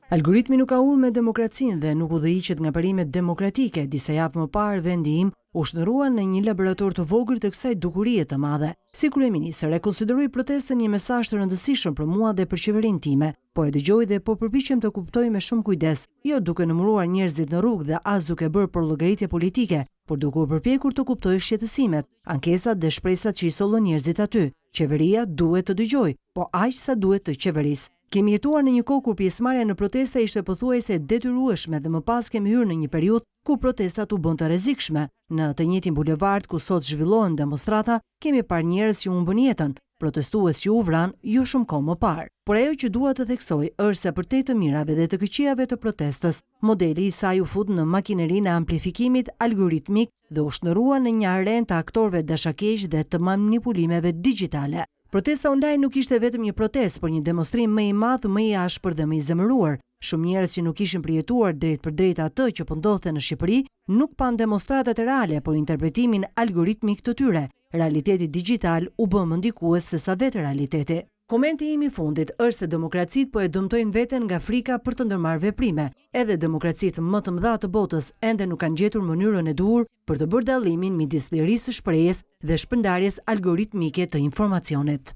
Algoritmi nuk ka ullë me demokracinë dhe nuk udhëhiqet nga parimet demokratike. Disa javë më parë vendi im u shndërrua në një laborator të vogël të kësaj dukurie të madhe. Si kryeministër e konsideroj protestën një mesazh të rëndësishëm për mua dhe për qeverinë time, po e dëgjoj dhe po përpiqem të kuptoj me shumë kujdes, jo duke numëruar njerëzit në rrugë dhe as duke bërë për llogaritje politike, por duke u përpjekur të kuptoj shqetësimet, ankesat dhe shpresat që i sollën njerëzit aty. Qeveria duhet të dëgjoj, po aq sa duhet të qeverisë. Kemi jetuar në një kohë kur pjesëmarrja në protesta ishte pothuajse detyrueshme dhe më pas kemi hyrë në një periudhë ku protestat u bën të rrezikshme. Në të njëjtin bulevard ku sot zhvillohen demonstrata, kemi parë njerëz që humbën jetën, protestues që u vran jo shumë kohë më parë. Por ajo që dua të theksoj është se përtej të mirave dhe të këqijave të protestës, modeli i saj u fut në makinerinë e amplifikimit algoritmik dhe u shndërrua në një arenë të aktorëve dashakeq dhe të manipulimeve digjitale. Protesta online nuk ishte vetëm një protestë, por një demonstrim më i madh, më i ashpër dhe më i zemëruar. Shumë njerëz që nuk ishin përjetuar drejt për drejt atë që po ndodhte në Shqipëri, nuk pan demonstratat reale, por interpretimin algoritmik të tyre. Realiteti digjital u bë më ndikues se sa vetë realiteti. Komenti im i fundit është se demokracitë po e dëmtojnë veten nga frika për të ndërmarrë veprime. Edhe demokracitë më të mëdha të botës ende nuk kanë gjetur mënyrën e duhur për të bërë dallimin midis lirisë së shprehjes dhe shpërndarjes algoritmike të informacionit.